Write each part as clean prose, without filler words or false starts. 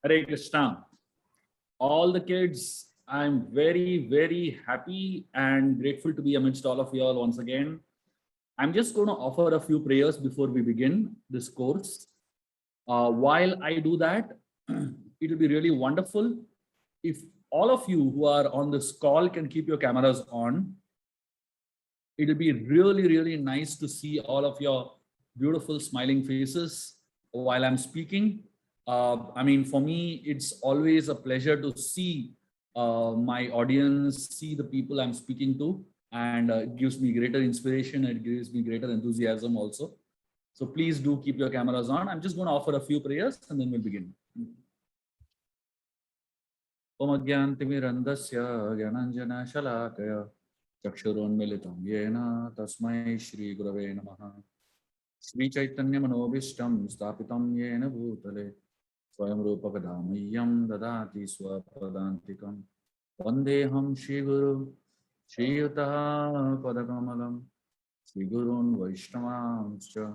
Hare Krishna. All the kids, I'm very, very happy and grateful to be amidst all of you all once again. I'm just going to offer a few prayers before we begin this course. While I do that, it will be really wonderful if all of you who are on this call can keep your cameras on. It will be really, really nice to see all of your beautiful smiling faces while I'm speaking. For me, it's always a pleasure to see my audience, see the people I'm speaking to, and it gives me greater inspiration. It gives me greater enthusiasm also. So please do keep your cameras on. I'm just going to offer a few prayers and then we'll begin. Om Agyantimirandasya Gyananjana Shalakaya Chakshuronmilitam Yena Tasmai Shri Gurave Namaha Shri Chaitanya Manobishtam Stapitam Yena Bhutale Swayam Rupa Kadamayyam Dadati Swapadantikam Vandeham Shri Guru Shri Yuta Padakamalam Shri Gurun Vaishnavamscha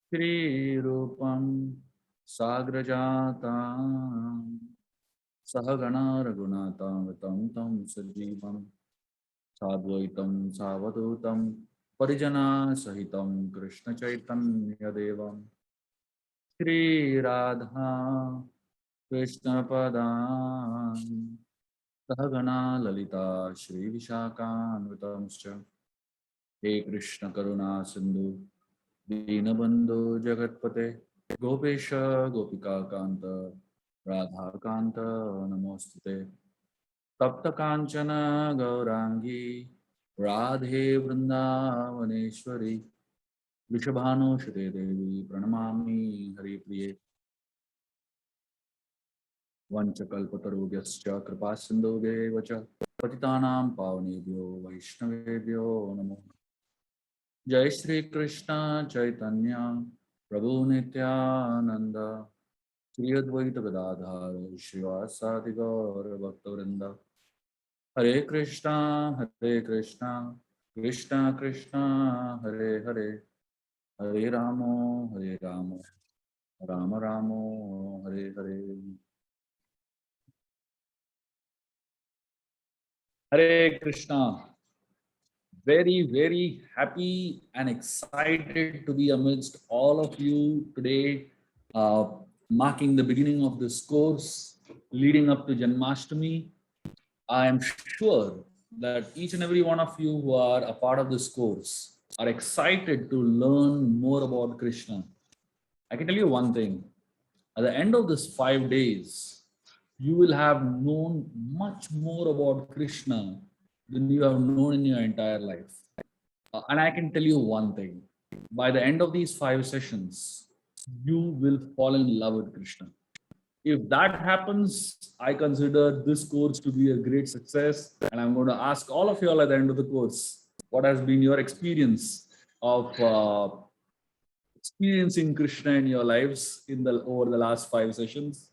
Shri Rupam Sagrajatam Sahagana Raghunatam Tam Sajivam Sadvaitam Savadutam Parijana Sahitam Krishna Chaitanya Devam Shri Radha Krishna Padam Sahagana Lalita Shri Vishakhanvitamscha He Krishna Karuna Sindhu Dinabandhu Jagatpate Gopesha Gopika Kanta Radha Kanta Namostute Tapta Kanchana Gaurangi Radhe Vrindavaneshwari Vishabhanu Shri Devi Pranamami Hari Priye Vanchakalpatarubhyascha Kripa Sindhubhye Vacha Patitanam Pavanebhyo Vaishnavebhyo Namo Jai Shri Krishna Chaitanya Prabhu Nityananda Shri Advaita Gadadhar Srivasadi Gaura Bhaktavrinda Hare Krishna Krishna Krishna Hare Hare Hare Ramo Rama Ramo Hare Hare Hare Krishna. Very, very happy and excited to be amidst all of you today, marking the beginning of this course leading up to Janmashtami. I am sure that each and every one of you who are a part of this course are excited to learn more about Krishna. I can tell you one thing. At the end of this 5 days, you will have known much more about Krishna than you have known in your entire life. And I can tell you one thing. By the end of these 5 sessions, you will fall in love with Krishna. If that happens, I consider this course to be a great success. And I'm going to ask all of you all at the end of the course, what has been your experience of experiencing Krishna in your lives over the last 5 sessions.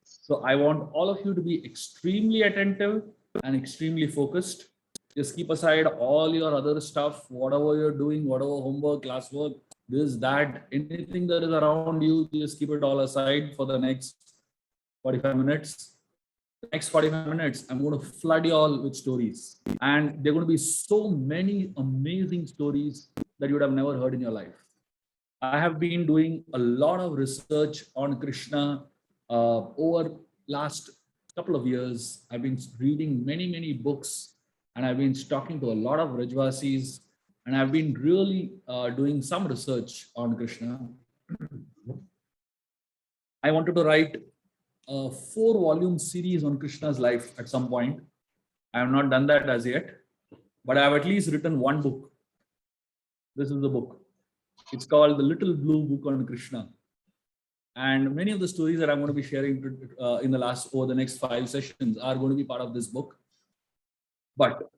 So I want all of you to be extremely attentive and extremely focused. Just keep aside all your other stuff, whatever you're doing, whatever homework, classwork, this, that, anything that is around you, just keep it all aside for the next 45 minutes. The next 45 minutes, I'm going to flood you all with stories. And there are going to be so many amazing stories that you would have never heard in your life. I have been doing a lot of research on Krishna over last couple of years. I've been reading many books, and I've been talking to a lot of Rajvasis, and I've been really doing some research on Krishna. I wanted to write a 4-volume series on Krishna's life at some point. I have not done that as yet, but I have at least written one book. This is the book. It's called The Little Blue Book on Krishna. And many of the stories that I'm going to be sharing over the next 5 sessions are going to be part of this book. But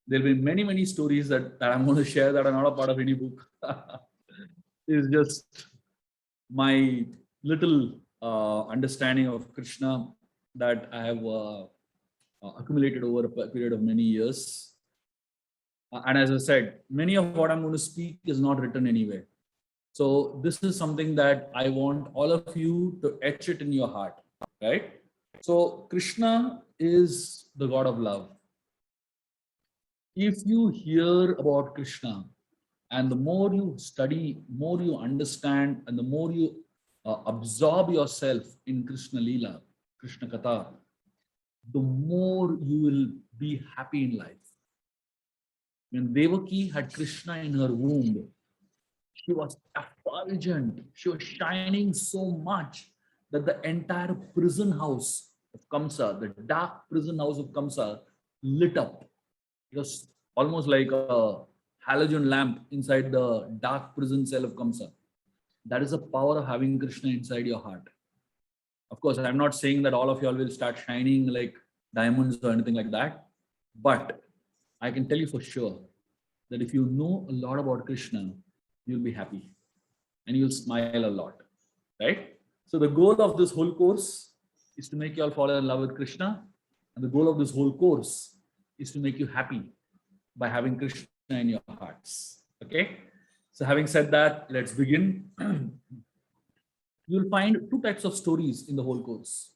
there'll be many stories that I'm going to share that are not a part of any book. It's just my little understanding of Krishna that I have accumulated over a period of many years. And as I said, many of what I'm going to speak is not written anywhere. So this is something that I want all of you to etch it in your heart. right? So Krishna is the God of love. If you hear about Krishna, and the more you study, more you understand, and the more you absorb yourself in Krishna Leela, Krishna Katha, the more you will be happy in life. When Devaki had Krishna in her womb, she was effulgent. She was shining so much that the entire prison house of Kamsa, the dark prison house of Kamsa, lit up. It was almost like a halogen lamp inside the dark prison cell of Kamsa. That is the power of having Krishna inside your heart. Of course, I'm not saying that all of y'all will start shining like diamonds or anything like that, but I can tell you for sure that if you know a lot about Krishna, you'll be happy and you'll smile a lot, right? So the goal of this whole course is to make you all fall in love with Krishna, and the goal of this whole course is to make you happy by having Krishna in your hearts. Okay. So having said that, let's begin. You'll find two types of stories in the whole course.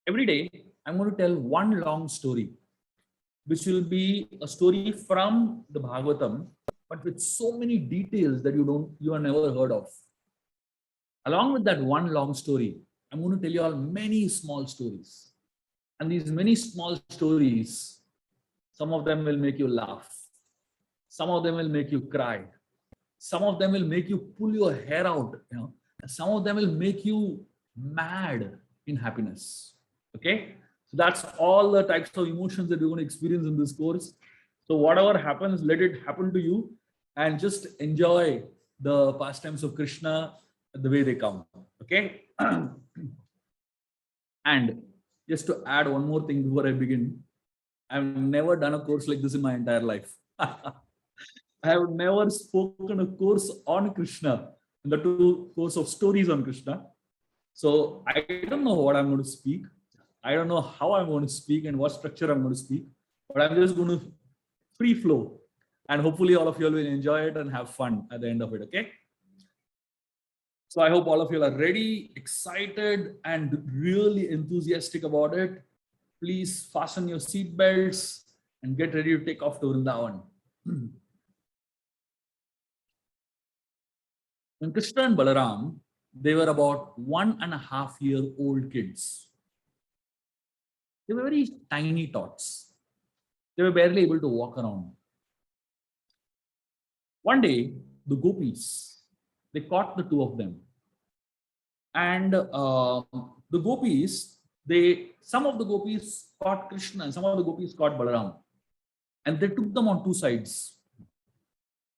Every day, I'm going to tell one long story, which will be a story from the Bhagavatam, but with so many details that you have never heard of. Along with that one long story, I'm going to tell you all many small stories. And these many small stories, some of them will make you laugh. Some of them will make you cry. Some of them will make you pull your hair out. Some of them will make you mad in happiness. Okay. So that's all the types of emotions that you're going to experience in this course. So whatever happens, let it happen to you and just enjoy the pastimes of Krishna the way they come. Okay. And just to add one more thing before I begin, I've never done a course like this in my entire life. I have never spoken a course on Krishna, and the two course of stories on Krishna. So I don't know what I'm going to speak. I don't know how I'm going to speak and what structure I'm going to speak, but I'm just going to free flow. And hopefully all of you will enjoy it and have fun at the end of it. Okay. So I hope all of you are ready, excited, and really enthusiastic about it. Please fasten your seat belts and get ready to take off to Vrindavan. When Krishna and Balaram, they were about 1.5-year-old kids. They were very tiny tots. They were barely able to walk around. One day, the gopis, they caught the two of them. And the gopis, some of the gopis caught Krishna and some of the gopis caught Balaram. And they took them on two sides.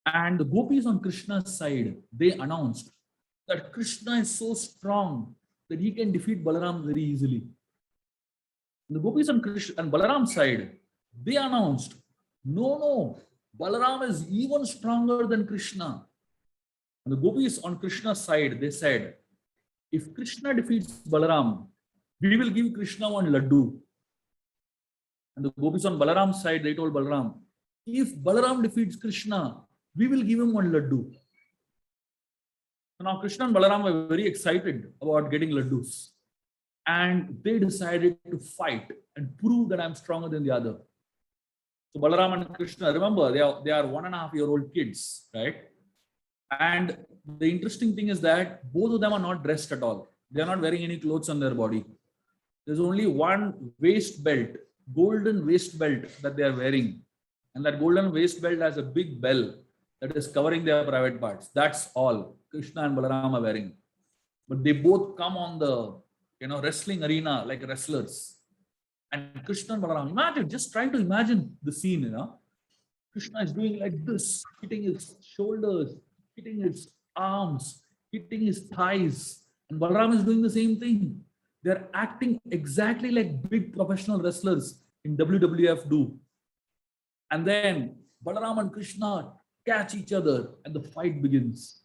And the gopis on Krishna's side, they announced that Krishna is so strong that he can defeat Balaram very easily. And the gopis on Krishna and Balaram's side, they announced, no, Balaram is even stronger than Krishna. And the gopis on Krishna's side, they said, if Krishna defeats Balaram, we will give Krishna one laddu. And the gopis on Balaram's side, they told Balaram, if Balaram defeats Krishna, we will give him one laddu. So now Krishna and Balaram were very excited about getting laddus. And they decided to fight and prove that I'm stronger than the other. So Balaram and Krishna, remember, they are 1.5-year-old kids, right? And the interesting thing is that both of them are not dressed at all. They are not wearing any clothes on their body. There's only one waist belt, golden waist belt that they are wearing. And that golden waist belt has a big bell that is covering their private parts. That's all Krishna and Balaram are wearing. But they both come on the wrestling arena like wrestlers. And Krishna and Balaram, imagine, just try to imagine the scene, Krishna is doing like this, hitting his shoulders, hitting his arms, hitting his thighs. And Balaram is doing the same thing. They're acting exactly like big professional wrestlers in WWF do. And then Balaram and Krishna catch each other and the fight begins.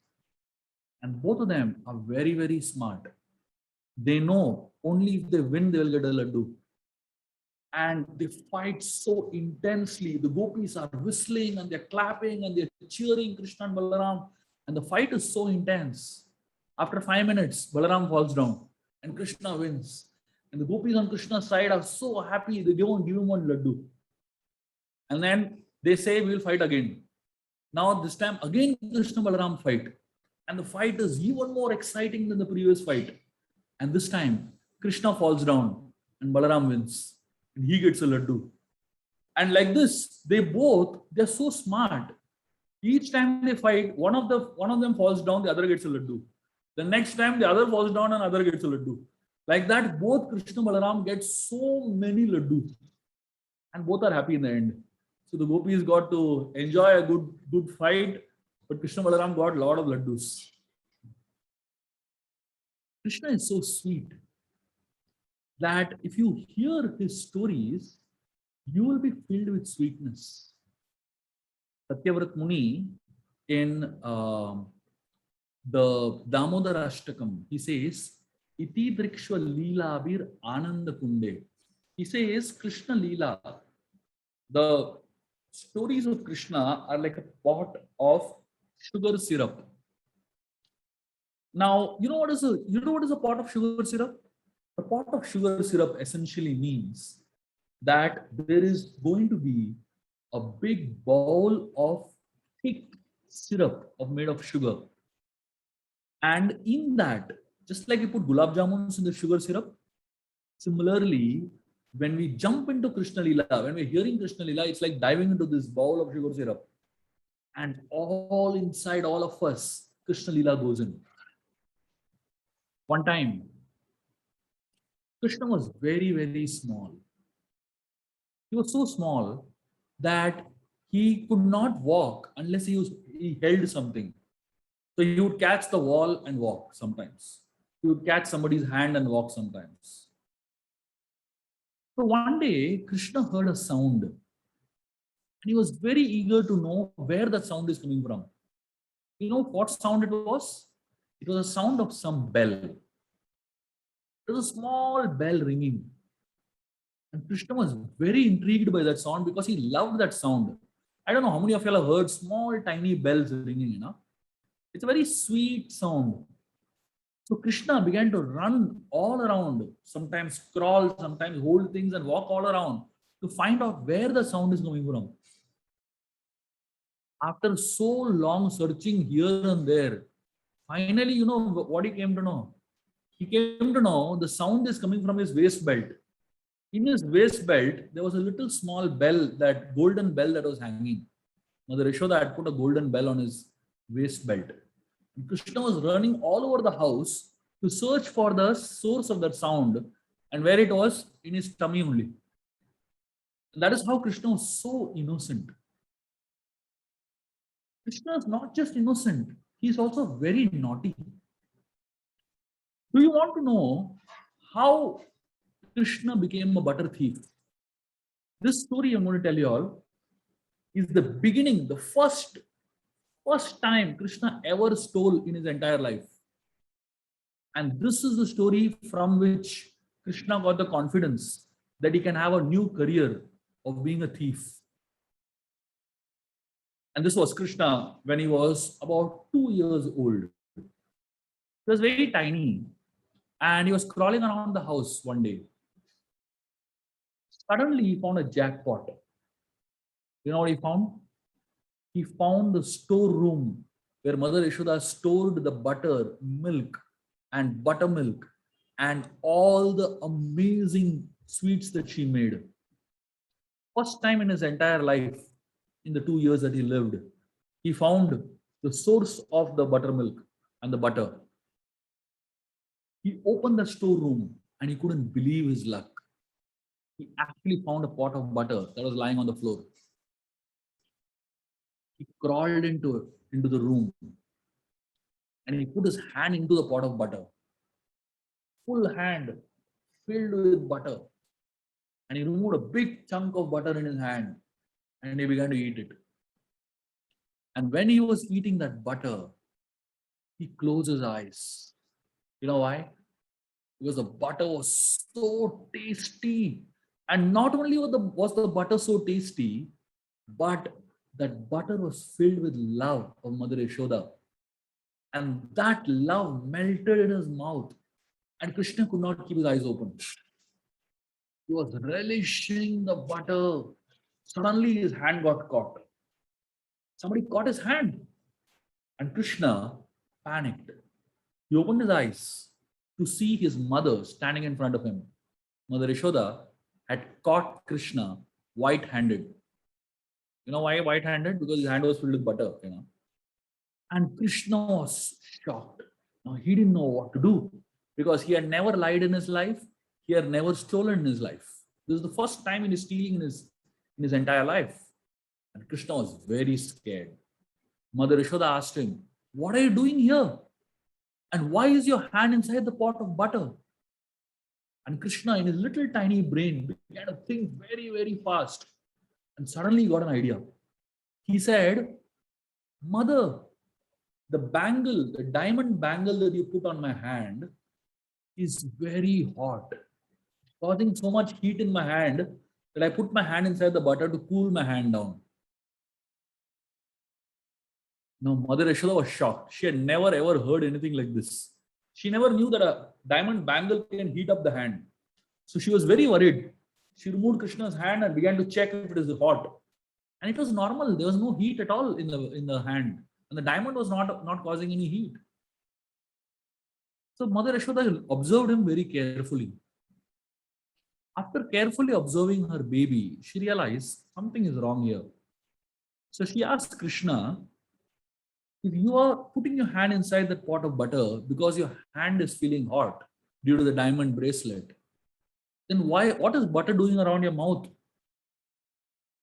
And both of them are very, very smart. They know only if they win, they will get a laddu. And they fight so intensely. The gopis are whistling and they're clapping and they're cheering Krishna and Balaram. And the fight is so intense. After 5 minutes, Balaram falls down and Krishna wins. And the gopis on Krishna's side are so happy, they don't give him one laddu. And then they say, we'll fight again. Now, this time, again, Krishna Balaram fight. And the fight is even more exciting than the previous fight. And this time, Krishna falls down and Balaram wins. And he gets a laddu. And like this, they're so smart. Each time they fight, one of them falls down, the other gets a laddu. The next time, the other falls down and other gets a laddu. Like that, both Krishna and Balaram get so many laddus. And both are happy in the end. So the gopis got to enjoy a good fight, but Krishna and Balaram got a lot of laddus. Krishna is so sweet that if you hear his stories, you will be filled with sweetness. Satyavrat Muni in the Damodar Ashtakam, he says, Iti Drikshva Leela Bir Ananda Kunde. He says, Krishna Leela, the stories of Krishna are like a pot of sugar syrup. Now, you know what is a pot of sugar syrup? A pot of sugar syrup essentially means that there is going to be a big bowl of thick syrup made of sugar. And in that, just like you put gulab jamuns in the sugar syrup, similarly, when we jump into Krishna Leela, when we're hearing Krishna Leela, it's like diving into this bowl of sugar syrup. And all inside all of us, Krishna Leela goes in. One time, Krishna was very, very small. He was so small that he could not walk unless he held something. So he would catch the wall and walk sometimes. He would catch somebody's hand and walk sometimes. So one day, Krishna heard a sound. And he was very eager to know where that sound is coming from. You know what sound it was? It was a sound of some bell. There was a small bell ringing. And Krishna was very intrigued by that sound because he loved that sound. I don't know how many of you have heard small, tiny bells ringing, It's a very sweet sound. So Krishna began to run all around, sometimes crawl, sometimes hold things and walk all around to find out where the sound is coming from. After so long searching here and there, finally, you know what he came to know? He came to know the sound is coming from his waist belt. In his waist belt, there was a little small bell, that golden bell that was hanging. Mother Yashoda had put a golden bell on his waist belt. And Krishna was running all over the house to search for the source of that sound, and where it was, in his tummy only. And that is how Krishna was so innocent. Krishna is not just innocent, he is also very naughty. Do you want to know how Krishna became a butter thief? This story I'm going to tell you all is the beginning, the first time Krishna ever stole in his entire life. And this is the story from which Krishna got the confidence that he can have a new career of being a thief. And this was Krishna when he was about 2 years old. He was very tiny and he was crawling around the house one day. Suddenly he found a jackpot. You know what he found? He found the storeroom where Mother Yashoda stored the butter, milk, and buttermilk, and all the amazing sweets that she made. First time in his entire life, in the 2 years that he lived, he found the source of the buttermilk and the butter. He opened the storeroom and he couldn't believe his luck. He actually found a pot of butter that was lying on the floor. He crawled into the room and he put his hand into the pot of butter. Full hand filled with butter. And he removed a big chunk of butter in his hand and he began to eat it. And when he was eating that butter, he closed his eyes. You know why? Because the butter was so tasty. And not only was the butter so tasty, but that butter was filled with love of Mother Yashoda. And that love melted in his mouth. And Krishna could not keep his eyes open. He was relishing the butter. Suddenly his hand got caught. Somebody caught his hand. And Krishna panicked. He opened his eyes to see his mother standing in front of him. Mother Yashoda had caught Krishna white-handed. You know why white-handed? Because his hand was filled with butter. And Krishna was shocked. Now he didn't know what to do because he had never lied in his life. He had never stolen in his life. This is the first time he is stealing in his entire life. And Krishna was very scared. Mother Yashoda asked him, "What are you doing here? And why is your hand inside the pot of butter?" And Krishna, in his little tiny brain, began to think very, very fast. And suddenly he got an idea. He said, "Mother, the bangle, the diamond bangle that you put on my hand is very hot, causing so much heat in my hand that I put my hand inside the butter to cool my hand down." Now, Mother Yashoda was shocked. She had never ever heard anything like this. She never knew that a diamond bangle can heat up the hand. So she was very worried. She removed Krishna's hand and began to check if it is hot. And it was normal. There was no heat at all in the hand. And the diamond was not causing any heat. So Mother Yashoda observed him very carefully. After carefully observing her baby, she realized something is wrong here. So she asked Krishna, "If you are putting your hand inside that pot of butter because your hand is feeling hot due to the diamond bracelet, then what is butter doing around your mouth?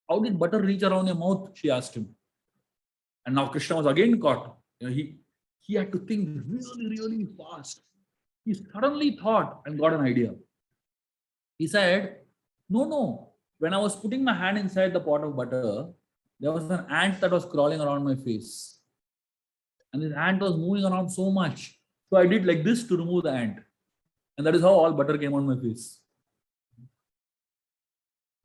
How did butter reach around your mouth?" She asked him. And now Krishna was again caught. He had to think really, really fast. He suddenly thought and got an idea. He said, "No, no. When I was putting my hand inside the pot of butter, there was an ant that was crawling around my face. And this ant was moving around so much. So I did like this to remove the ant. And that is how all butter came on my face."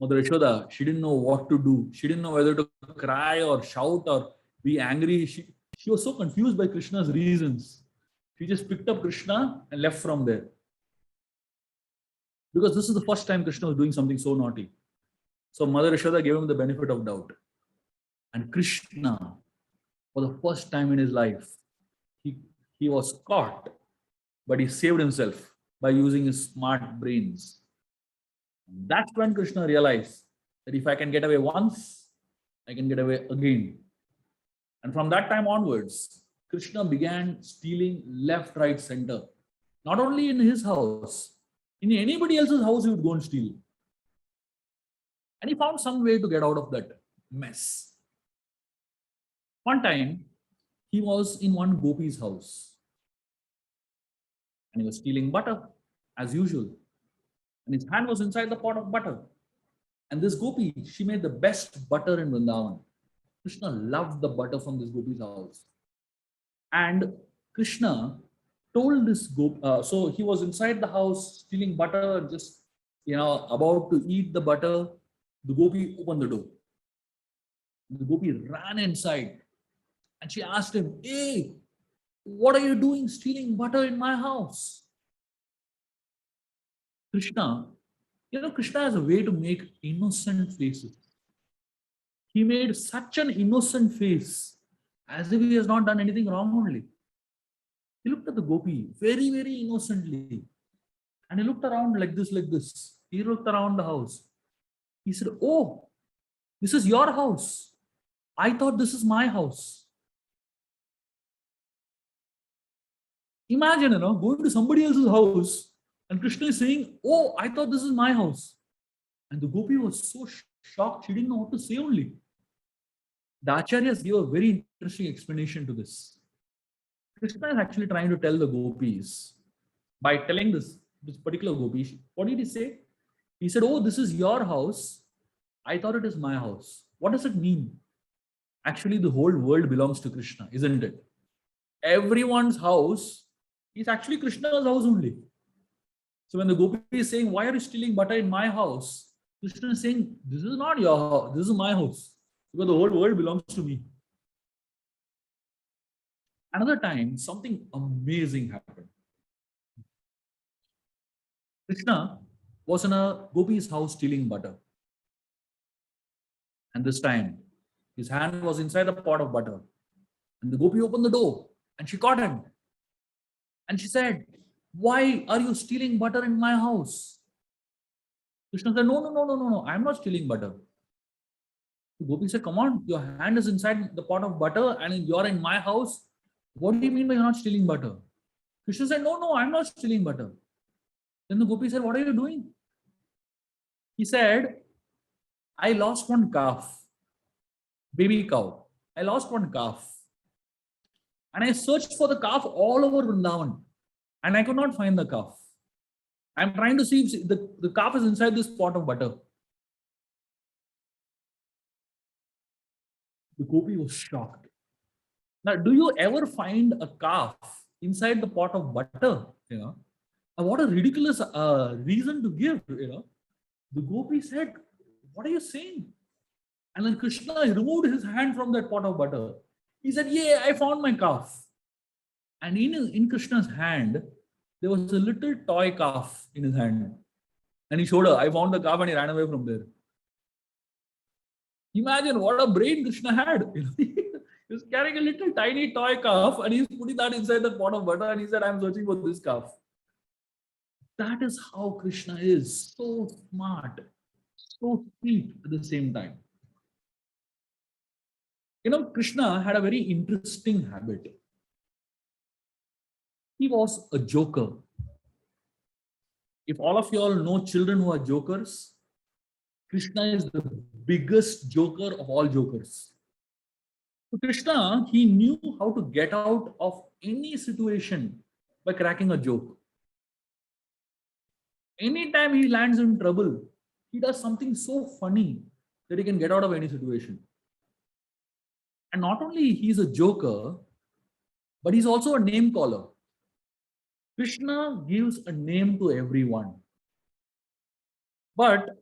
Mother Yashoda, she didn't know what to do. She didn't know whether to cry or shout or be angry. She was so confused by Krishna's reasons. She just picked up Krishna and left from there. Because this is the first time Krishna was doing something so naughty. So Mother Yashoda gave him the benefit of doubt. And Krishna, for the first time in his life, he was caught, but he saved himself by using his smart brains. That's when Krishna realized that if I can get away once, I can get away again. And from that time onwards, Krishna began stealing left, right, center. Not only in his house, in anybody else's house, he would go and steal. And he found some way to get out of that mess. One time, he was in one gopi's house. And he was stealing butter, as usual. And his hand was inside the pot of butter. And this gopi, she made the best butter in Vrindavan. Krishna loved the butter from this gopi's house. And Krishna told this gopi, so he was inside the house stealing butter, just about to eat the butter. The gopi opened the door. The gopi ran inside and she asked him, "Hey, what are you doing stealing butter in my house?" Krishna has a way to make innocent faces. He made such an innocent face as if he has not done anything wrong only. He looked at the gopi very, very innocently. And he looked around like this, like this. He looked around the house. He said, "Oh, this is your house. I thought this is my house." Imagine, going to somebody else's house and Krishna is saying, "Oh, I thought this is my house." And the gopi was so shocked, she didn't know what to say only. The Acharyas give a very interesting explanation to this. Krishna is actually trying to tell the gopis by telling this particular gopi. What did he say? He said, "Oh, this is your house. I thought it is my house." What does it mean? Actually, the whole world belongs to Krishna, isn't it? Everyone's house is actually Krishna's house only. So when the gopi is saying, "Why are you stealing butter in my house?" Krishna is saying, "This is not your house. This is my house. Because the whole world belongs to me." Another time, something amazing happened. Krishna was in a gopi's house stealing butter. And this time, his hand was inside the pot of butter. And the gopi opened the door and she caught him. And she said, "Why are you stealing butter in my house?" Krishna said, "No, no, no, no, no, no. I'm not stealing butter." The gopi said, "Come on, your hand is inside the pot of butter and you're in my house. What do you mean by you're not stealing butter?" Krishna said, "No, no, I'm not stealing butter." Then the gopi said, "What are you doing?" He said, "I lost one calf, baby cow. I lost one calf. And I searched for the calf all over Vrindavan. And I could not find the calf. I'm trying to see if the calf is inside this pot of butter." The gopi was shocked. Now, do you ever find a calf inside the pot of butter? And what a ridiculous reason to give. The gopi said, "What are you saying?" And then Krishna removed his hand from that pot of butter. He said, "Yeah, I found my calf." And in Krishna's hand, there was a little toy calf in his hand. And he showed her, "I found the calf," and he ran away from there. Imagine what a brain Krishna had. He was carrying a little tiny toy calf and he's putting that inside the pot of butter and he said, "I'm searching for this calf." That is how Krishna is. So smart, so sweet at the same time. Krishna had a very interesting habit. He was a joker. If all of you all know children who are jokers, Krishna is the biggest joker of all jokers. So Krishna, he knew how to get out of any situation by cracking a joke. Anytime he lands in trouble, he does something so funny that he can get out of any situation. And not only he's a joker, but he's also a name caller. Krishna gives a name to everyone. But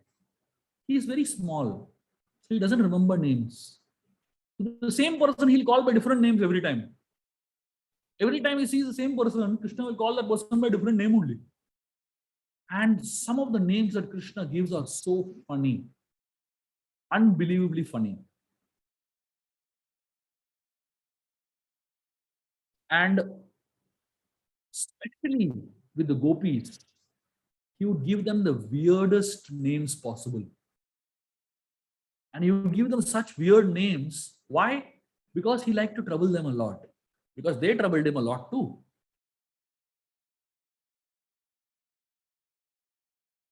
he's very small, so he doesn't remember names. The same person he'll call by different names every time. Every time he sees the same person, Krishna will call that person by different name only. And some of the names that Krishna gives are so funny, unbelievably funny. And especially with the gopis, he would give them the weirdest names possible. And he would give them such weird names. Why? Because he liked to trouble them a lot. Because they troubled him a lot too.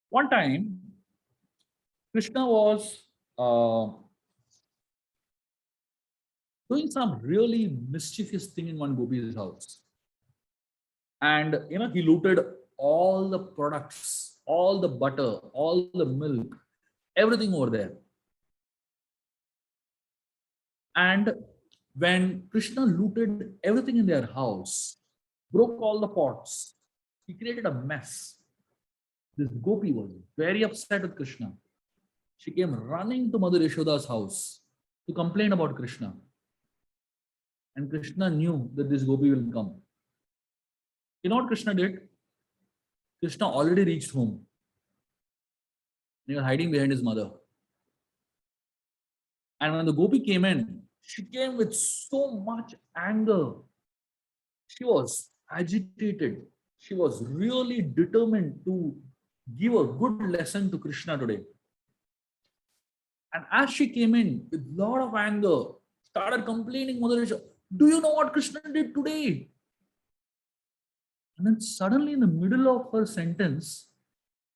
One time, Krishna was doing some really mischievous thing in one gopi's house. And he looted all the products, all the butter, all the milk, everything over there. And when Krishna looted everything in their house, broke all the pots, he created a mess. This gopi was very upset with Krishna. She came running to Mother Yashoda's house to complain about Krishna. And Krishna knew that this gopi will come. You know what Krishna did? Krishna already reached home. He was hiding behind his mother. And when the gopi came in, she came with so much anger. She was agitated. She was really determined to give a good lesson to Krishna today. And as she came in with a lot of anger, started complaining, Mother Yashoda, "Do you know what Krishna did today?" And then suddenly in the middle of her sentence,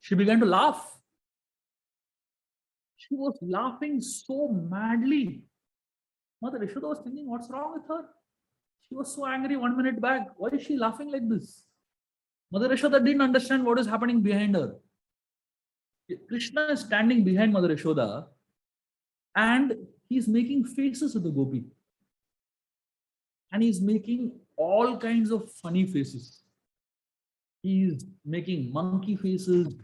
she began to laugh. She was laughing so madly. Mother Yashoda was thinking, what's wrong with her? She was so angry 1 minute back. Why is she laughing like this? Mother Yashoda didn't understand what is happening behind her. Krishna is standing behind Mother Yashoda and he's making faces at the gopi. And he's making all kinds of funny faces. He's making monkey faces.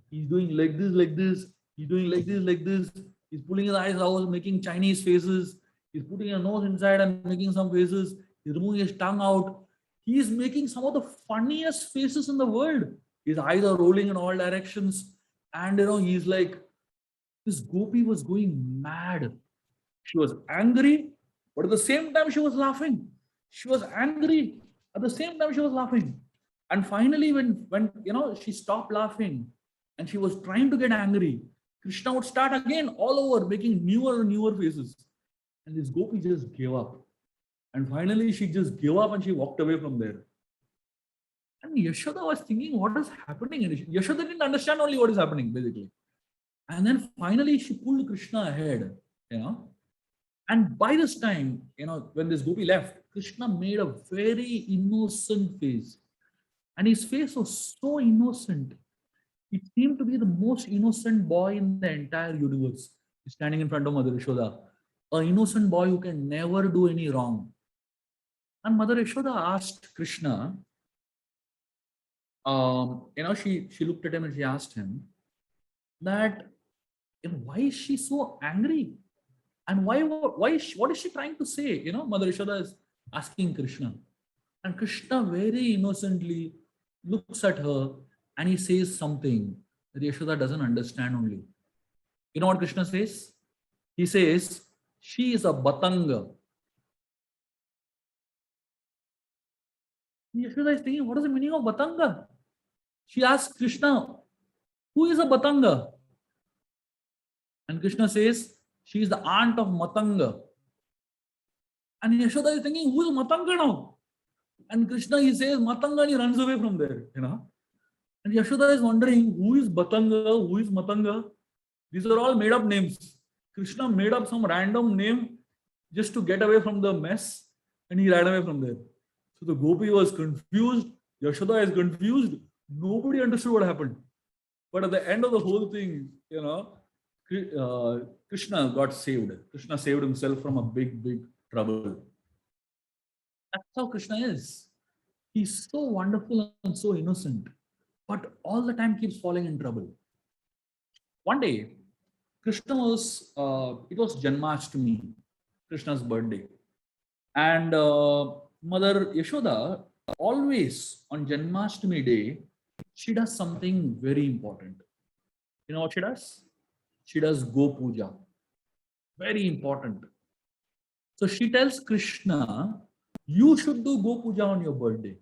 He's doing like this, like this. He's doing like this, like this. He's pulling his eyes out, making Chinese faces. He's putting a nose inside and making some faces. He's removing his tongue out. He is making some of the funniest faces in the world. His eyes are rolling in all directions. And he's like, this gopi was going mad. She was angry, but at the same time, she was laughing. She was angry. At the same time, she was laughing. And finally, when she stopped laughing and she was trying to get angry, Krishna would start again all over, making newer and newer faces. And this gopi just gave up. And finally, she just gave up and she walked away from there. And Yashoda was thinking, what is happening? And Yashoda didn't understand only what is happening, basically. And then finally, she pulled Krishna ahead. And by this time, when this gopi left, Krishna made a very innocent face. And his face was so innocent. He seemed to be the most innocent boy in the entire universe. He's standing in front of Mother Yashoda. An innocent boy who can never do any wrong. And Mother Yashoda asked Krishna, she looked at him and she asked him that, why is she so angry? And what is she trying to say? Mother Yashoda is asking Krishna. And Krishna very innocently looks at her and he says something that Yashoda doesn't understand only. You know what Krishna says? He says, she is a batanga. Yashoda is thinking, what is the meaning of batanga? She asks Krishna, who is a batanga? And Krishna says, she is the aunt of Matanga. And Yashoda is thinking, who is Matanga now? And Krishna, he says, Matanga, and he runs away from there. And Yashoda is wondering, who is Batanga? Who is Matanga? These are all made up names. Krishna made up some random name just to get away from the mess. And he ran away from there. So the gopi was confused. Yashoda is confused. Nobody understood what happened. But at the end of the whole thing, Krishna got saved. Krishna saved himself from a big, big trouble. That's how Krishna is. He's so wonderful and so innocent, but all the time keeps falling in trouble. One day, Krishna was, it was Janmashtami, Krishna's birthday. And Mother Yashoda, always on Janmashtami day, she does something very important. You know what she does? She does Go Puja. Very important. So she tells Krishna, you should do Go Puja on your birthday.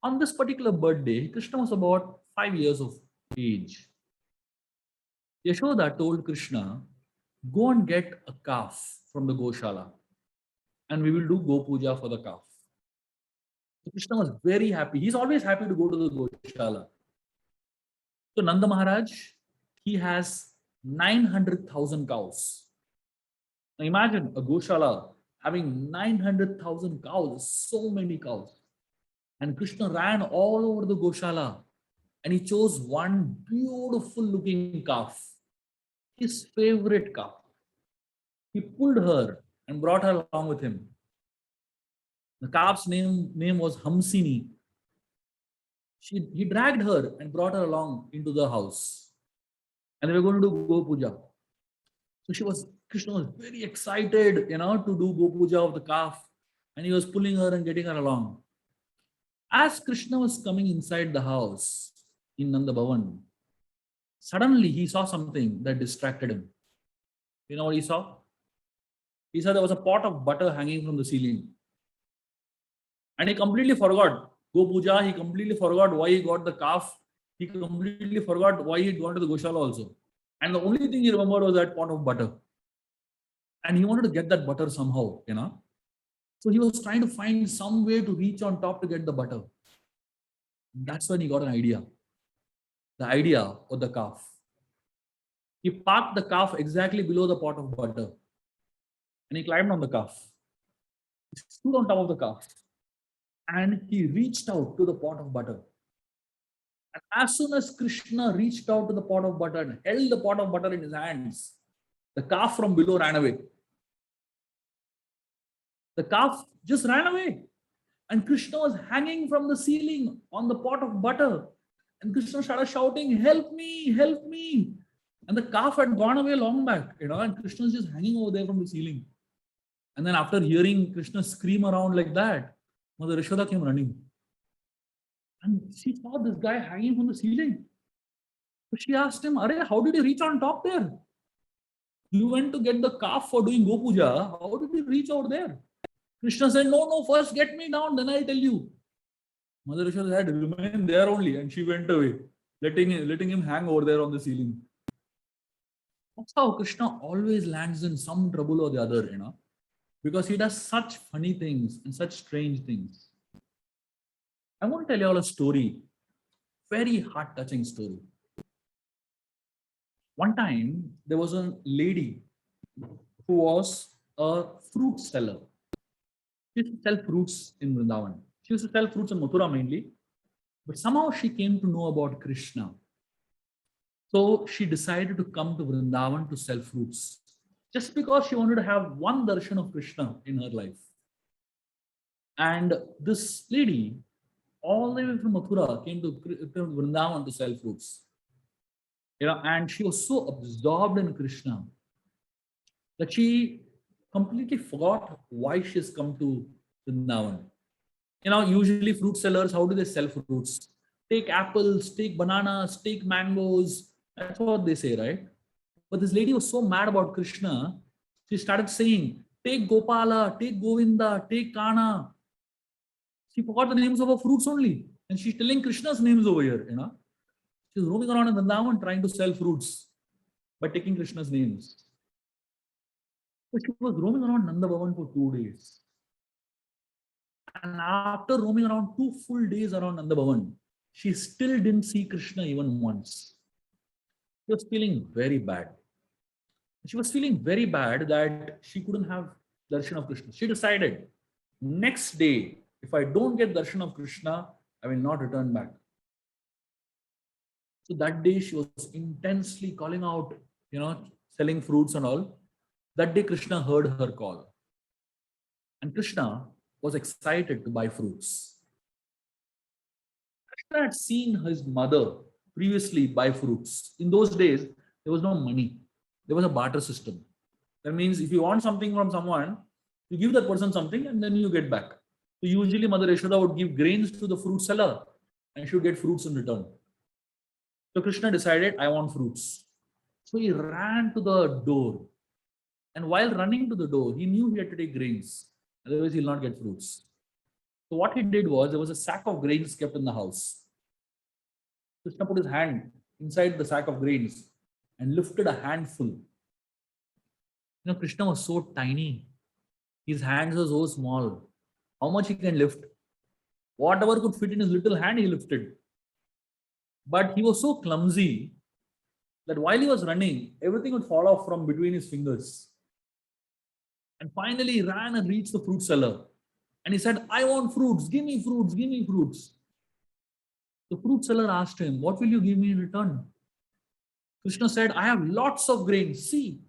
On this particular birthday, Krishna was about 5 years of age. Yashoda told Krishna, go and get a calf from the Goshala and we will do Go Puja for the calf. So Krishna was very happy. He's always happy to go to the Goshala. So Nanda Maharaj, he has 900,000 cows. Now imagine a Goshala having 900,000 cows, so many cows. And Krishna ran all over the Goshala and he chose one beautiful looking calf, his favorite calf. He pulled her and brought her along with him. The calf's name was Hamsini. He dragged her and brought her along into the house. And they were going to do Go Puja. So Krishna was very excited, to do Go Puja of the calf. And he was pulling her and getting her along. As Krishna was coming inside the house in Nanda Bhavan, suddenly he saw something that distracted him. You know what he saw? He saw there was a pot of butter hanging from the ceiling. And he completely forgot Go Puja. He completely forgot why he got the calf. He completely forgot why he had gone to the Goshala also. And the only thing he remembered was that pot of butter. And he wanted to get that butter somehow, So he was trying to find some way to reach on top to get the butter. That's when he got an idea. The idea of the calf. He parked the calf exactly below the pot of butter. And he climbed on the calf. He stood on top of the calf. And he reached out to the pot of butter. And as soon as Krishna reached out to the pot of butter and held the pot of butter in his hands, the calf from below ran away. The calf just ran away. And Krishna was hanging from the ceiling on the pot of butter. And Krishna started shouting, help me, help me. And the calf had gone away long back, and Krishna was just hanging over there from the ceiling. And then after hearing Krishna scream around like that, Mother Yashoda came running. And she saw this guy hanging from the ceiling. So she asked him, Arey, how did you reach on top there? You went to get the calf for doing Gopuja. How did you reach out there? Krishna said, no, no, first get me down, then I'll tell you. Mother Yashoda said, remain there only. And she went away, letting him hang over there on the ceiling. That's how Krishna always lands in some trouble or the other, because he does such funny things and such strange things. I want to tell you all a story, very heart-touching story. One time, there was a lady who was a fruit seller. She used to sell fruits in Vrindavan. She used to sell fruits in Mathura mainly, but somehow she came to know about Krishna. So she decided to come to Vrindavan to sell fruits, just because she wanted to have one darshan of Krishna in her life. And this lady, all the way from Mathura, came to Vrindavan to sell fruits. And she was so absorbed in Krishna that she completely forgot why she has come to Vrindavan. Usually fruit sellers, how do they sell fruits? Take apples, take bananas, take mangoes. That's what they say, right? But this lady was so mad about Krishna, she started saying, take Gopala, take Govinda, take Kana. She forgot the names of her fruits only. And she's telling Krishna's names over here, She's roaming around in Vrindavan trying to sell fruits by taking Krishna's names. But she was roaming around Nanda Bhavan for 2 days. And after roaming around 2 full days around Nanda Bhavan, she still didn't see Krishna even once. She was feeling very bad. She was feeling very bad that she couldn't have darshan of Krishna. She decided, next day, if I don't get darshan of Krishna, I will not return back. So that day she was intensely calling out, selling fruits and all. That day Krishna heard her call. And Krishna was excited to buy fruits. Krishna had seen his mother previously buy fruits. In those days, there was no money. There was a barter system. That means if you want something from someone, you give that person something and then you get back. So usually Mother Yashoda would give grains to the fruit seller and she would get fruits in return. So Krishna decided, I want fruits. So he ran to the door. And while running to the door, he knew he had to take grains. Otherwise, he'll not get fruits. So what he did was, there was a sack of grains kept in the house. Krishna put his hand inside the sack of grains and lifted a handful. Krishna was so tiny. His hands were so small. How much he can lift? Whatever could fit in his little hand, he lifted. But he was so clumsy that while he was running, everything would fall off from between his fingers. And finally, he ran and reached the fruit seller. And he said, I want fruits. Give me fruits. Give me fruits. The fruit seller asked him, what will you give me in return? Krishna said, I have lots of grains. See.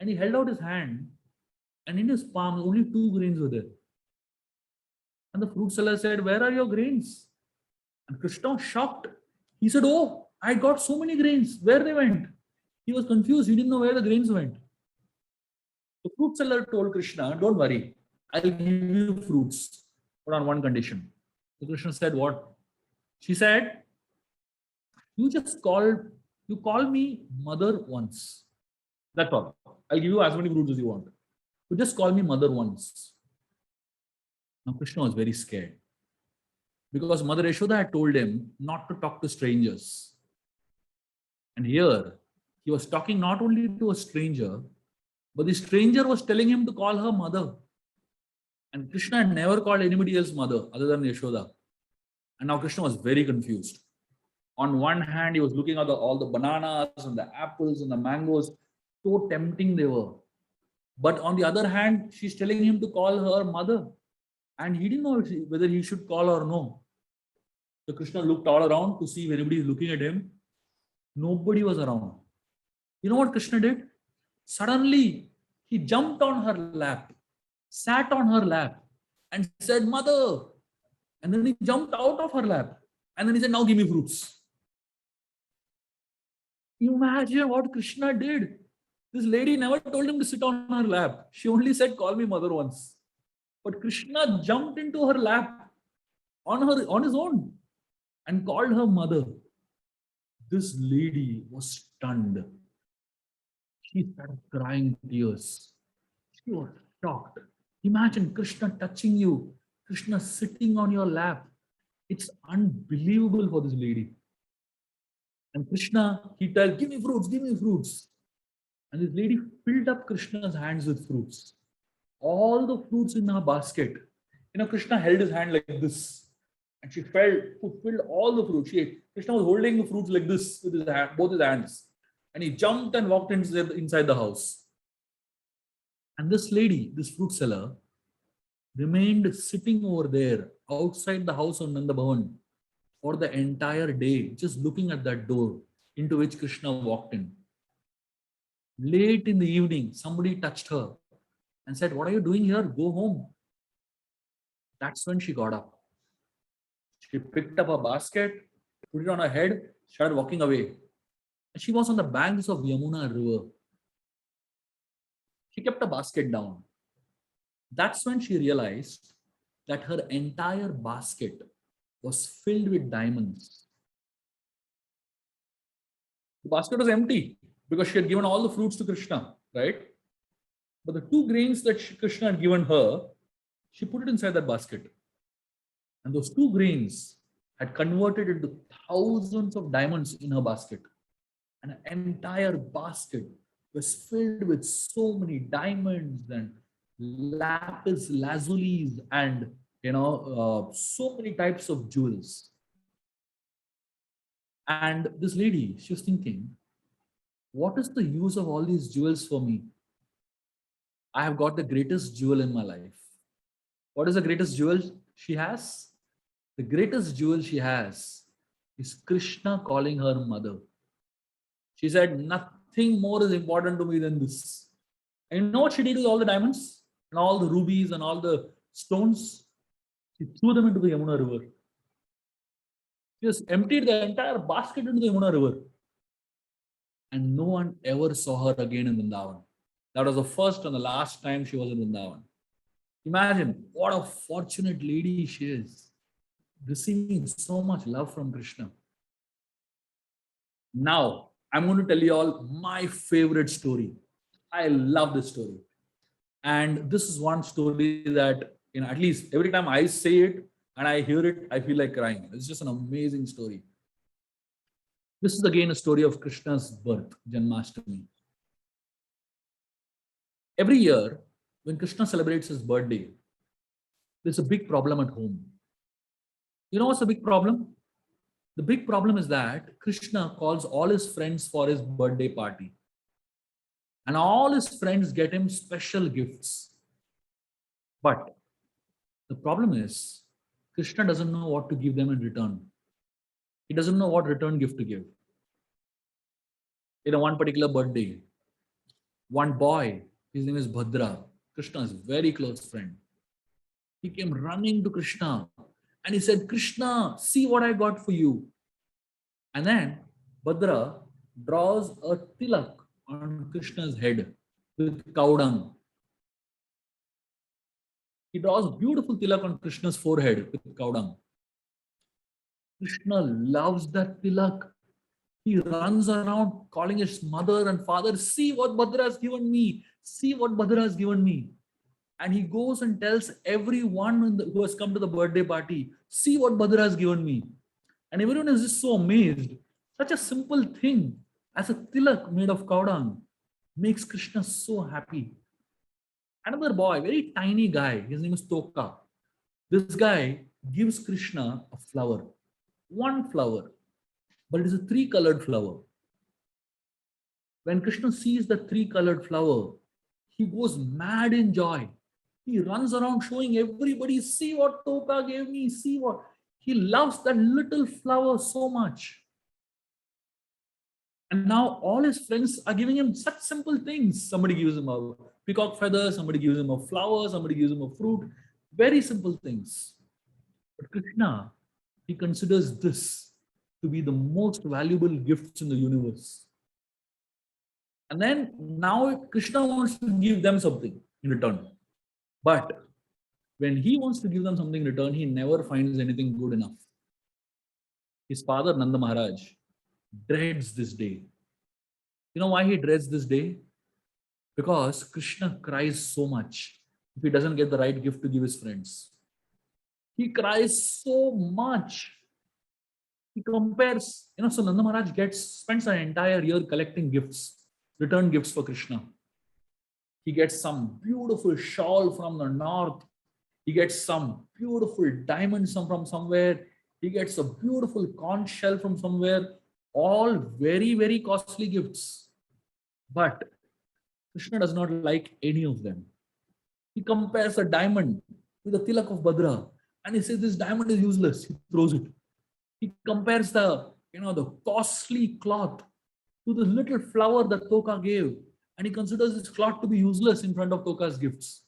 And he held out his hand. And in his palm, only 2 grains were there. And the fruit seller said, where are your grains? And Krishna was shocked. He said, oh, I got so many grains. Where they went? He was confused. He didn't know where the grains went. The fruit seller told Krishna, don't worry. I'll give you fruits, but on one condition. So Krishna said, what? She said, you call me mother once. That's all. I'll give you as many fruits as you want. You just call me mother once. Now Krishna was very scared, because Mother Yashoda had told him not to talk to strangers. And here, he was talking not only to a stranger, but the stranger was telling him to call her mother. And Krishna had never called anybody else mother other than Yashoda. And now Krishna was very confused. On one hand, he was looking at all the bananas and the apples and the mangoes. So tempting they were. But on the other hand, she's telling him to call her mother. And he didn't know whether he should call her or no. So Krishna looked all around to see if anybody is looking at him. Nobody was around. You know what Krishna did? Suddenly, he jumped on her lap, sat on her lap, and said, Mother. And then he jumped out of her lap. And then he said, now give me fruits. Imagine what Krishna did. This lady never told him to sit on her lap. She only said, "Call me mother" once. But Krishna jumped into her lap on his own and called her mother. This lady was stunned. She started crying tears. She was shocked. Imagine Krishna touching you, Krishna sitting on your lap. It's unbelievable for this lady. And Krishna, he told, "Give me fruits, give me fruits." And this lady filled up Krishna's hands with fruits. All the fruits in her basket. Krishna held his hand like this. And she filled all the fruits. Krishna was holding the fruits like this with his hand, both his hands. And he jumped and walked inside the house. And this lady, this fruit seller, remained sitting over there outside the house on Nanda Bhavan for the entire day, just looking at that door into which Krishna walked in. Late in the evening, somebody touched her and said, "What are you doing here? Go home." That's when she got up. She picked up a basket, put it on her head, started walking away. And she was on the banks of Yamuna River. She kept a basket down. That's when she realized that her entire basket was filled with diamonds. The basket was empty because she had given all the fruits to Krishna, right? But the 2 grains that Krishna had given her, she put it inside that basket. And those 2 grains had converted into thousands of diamonds in her basket. And an entire basket was filled with so many diamonds and lapis lazulis and so many types of jewels. And this lady, she was thinking, what is the use of all these jewels for me? I have got the greatest jewel in my life. What is the greatest jewel she has? The greatest jewel she has is Krishna calling her mother. She said, "Nothing more is important to me than this." And you know what she did with all the diamonds and all the rubies and all the stones? She threw them into the Yamuna River. She just emptied the entire basket into the Yamuna River. And no one ever saw her again in Vrindavan. That was the first and the last time she was in Vrindavan. Imagine what a fortunate lady she is, receiving so much love from Krishna. Now, I'm going to tell you all my favorite story. I love this story. And this is one story that, at least every time I say it and I hear it, I feel like crying. It's just an amazing story. This is again a story of Krishna's birth, Janmashtami. Every year, when Krishna celebrates his birthday, there's a big problem at home. You know what's the big problem? The big problem is that Krishna calls all his friends for his birthday party. And all his friends get him special gifts. But the problem is, Krishna doesn't know what to give them in return. He doesn't know what return gift to give. In one particular birthday, one boy, his name is Bhadra, Krishna's very close friend, he came running to Krishna and he said, "Krishna, see what I got for you." And then Bhadra draws a tilak on Krishna's head with cow dung. He draws beautiful tilak on Krishna's forehead with cow dung. Krishna loves that tilak. He runs around calling his mother and father, "See what Bhadra has given me. See what Bhadra has given me." And he goes and tells everyone who has come to the birthday party, "See what Bhadra has given me." And everyone is just so amazed. Such a simple thing as a tilak made of cow dung makes Krishna so happy. Another boy, very tiny guy, his name is Toka. This guy gives Krishna a flower, one flower, but it is a 3-colored flower. When Krishna sees the 3-colored flower, he goes mad in joy. He runs around showing everybody, "See what Toka gave me, see what." He loves that little flower so much. And now all his friends are giving him such simple things. Somebody gives him a peacock feather, somebody gives him a flower, somebody gives him a fruit. Very simple things. But Krishna, he considers this to be the most valuable gifts in the universe. And then now Krishna wants to give them something in return. But when he wants to give them something in return, he never finds anything good enough. His father, Nanda Maharaj, dreads this day. You know why he dreads this day? Because Krishna cries so much if he doesn't get the right gift to give his friends. He cries so much. He compares, so Nanda Maharaj spends an entire year collecting gifts, return gifts for Krishna. He gets some beautiful shawl from the north. He gets some beautiful diamonds from somewhere. He gets a beautiful conch shell from somewhere. All very, very costly gifts. But Krishna does not like any of them. He compares a diamond with the tilak of Bhadra, and he says this diamond is useless. He throws it. He compares the costly cloth to the little flower that Toka gave, and he considers this cloth to be useless in front of Toka's gifts.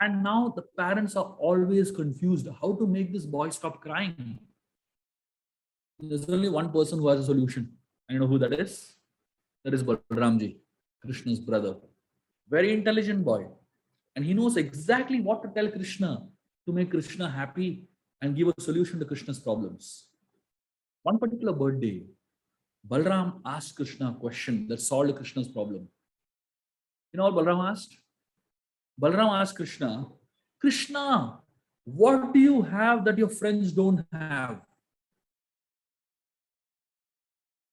And now the parents are always confused how to make this boy stop crying. There's only one person who has a solution. And you know who that is? That is Balramji, Krishna's brother. Very intelligent boy. And he knows exactly what to tell Krishna to make Krishna happy and give a solution to Krishna's problems. One particular birthday, Balram asked Krishna a question that solved Krishna's problem. You know what Balram asked? Balram asked Krishna, Krishna, what do you have that your friends don't have?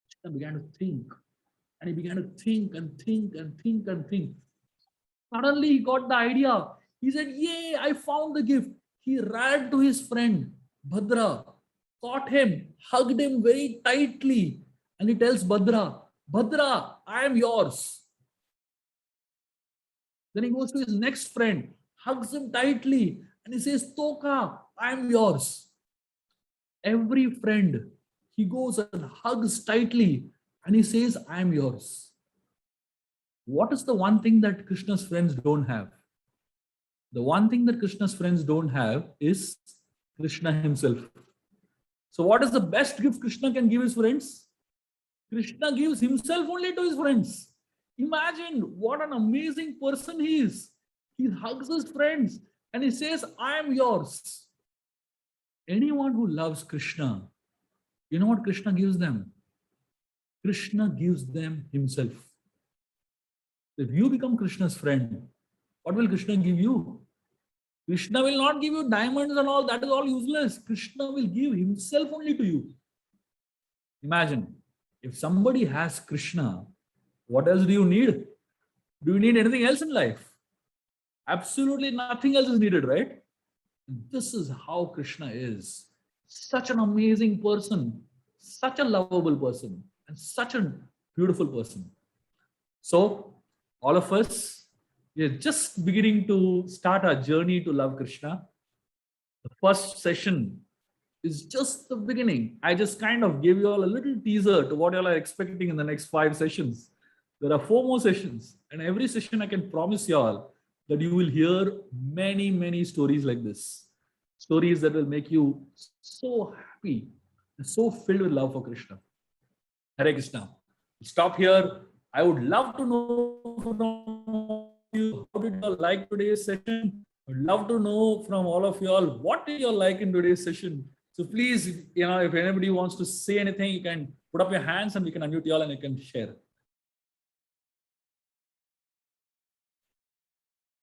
Krishna began to think. And he began to think and think and think and think. Suddenly he got the idea. He said, yay, I found the gift. He ran to his friend, Bhadra, caught him, hugged him very tightly. And he tells Bhadra, Bhadra, I am yours. Then he goes to his next friend, hugs him tightly, and he says, Toka, I am yours. Every friend, he goes and hugs tightly, and he says, I am yours. What is the one thing that Krishna's friends don't have? The one thing that Krishna's friends don't have is Krishna himself. So what is the best gift Krishna can give his friends? Krishna gives himself only to his friends. Imagine what an amazing person he is. He hugs his friends and he says, I am yours. Anyone who loves Krishna, you know what Krishna gives them? Krishna gives them himself. If you become Krishna's friend, what will Krishna give you? Krishna will not give you diamonds and all. That is all useless. Krishna will give himself only to you. Imagine, if somebody has Krishna, what else do you need? Do you need anything else in life? Absolutely nothing else is needed, right? This is how Krishna is. Such an amazing person, such a lovable person, and such a beautiful person. So, all of us, we are just beginning to start our journey to love Krishna. The first session is just the beginning. I just kind of gave you all a little teaser to what you all are expecting in the next 5 sessions. There are 4 more sessions, and every session I can promise you all that you will hear many, many stories like this. Stories that will make you so happy and so filled with love for Krishna. Hare Krishna. Stop here. I would love to know from you, how did you all like today's session? I would love to know from all of you all, what did you all like in today's session? So please, if anybody wants to say anything, you can put up your hands and we can unmute you all and you can share.